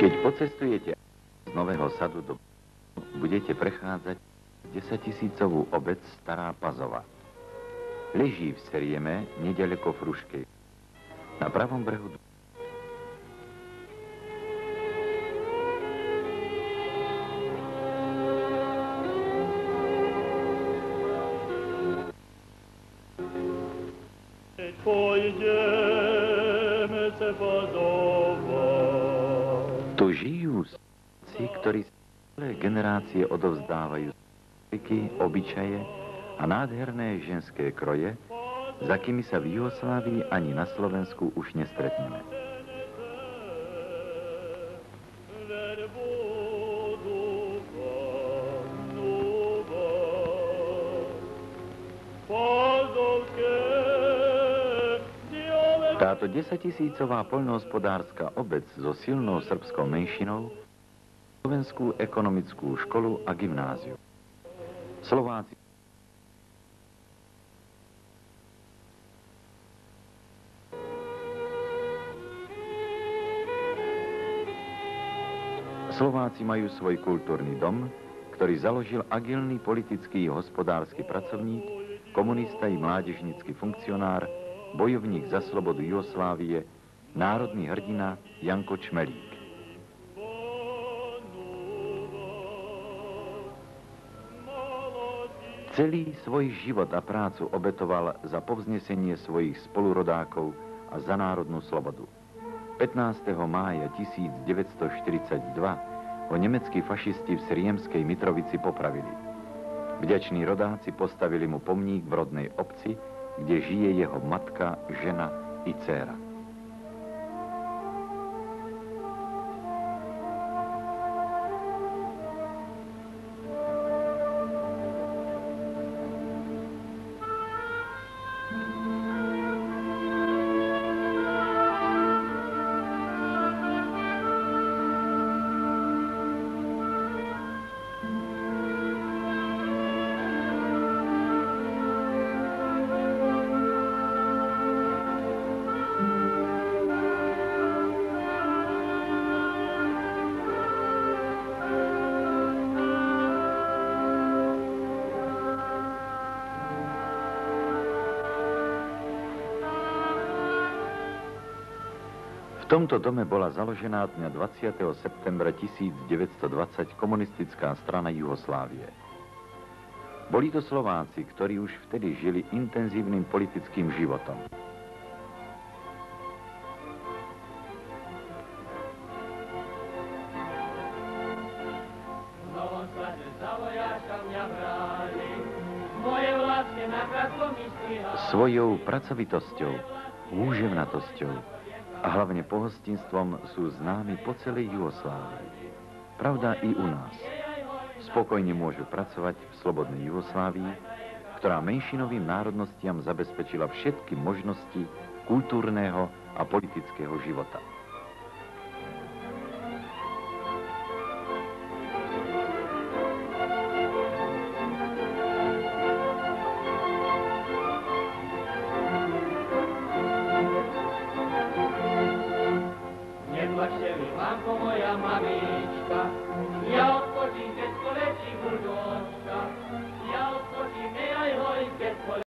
Keď pocestujete z Nového Sadu do budete prechádzať 10 000-ovú obec Stará Pazova. Leží v Serieme, nedaleko Fruškej. Na pravom brehu tu žijú si, ktorí celé generácie odovzdávajú zvyky, obyčaje a nádherné ženské kroje, za kými sa v Juhoslávii ani na Slovensku už nestretneme. Táto 10 000-ová poľnohospodárska obec so silnou srbskou menšinou Slovenskú ekonomickú školu a gymnázium. Slováci majú svoj kultúrny dom, ktorý založil agilný politický a hospodársky pracovník, komunista i mládežnícky funkcionár, bojovník za slobodu Juhoslávie, národný hrdina Janko Čmelík. Celý svoj život a prácu obetoval za povznesenie svojich spolurodákov a za národnú slobodu. 15. mája 1942 ho nemeckí fašisti v Sriemskej Mitrovici popravili. Vďační rodáci postavili mu pomník v rodnej obci, kde žije jeho matka, žena i dcéra. V tomto dome bola založená dňa 20. septembra 1920 komunistická strana Juhoslávie. Boli to Slováci, ktorí už vtedy žili intenzívnym politickým životom. Svojou pracovitosťou, úževnatosťou a hlavne pohostinstvom sú známi po celej Juhoslávii. Pravda i u nás. Spokojne môžu pracovať v slobodnej Juhoslávii, ktorá menšinovým národnostiam zabezpečila všetky možnosti kultúrneho a politického života.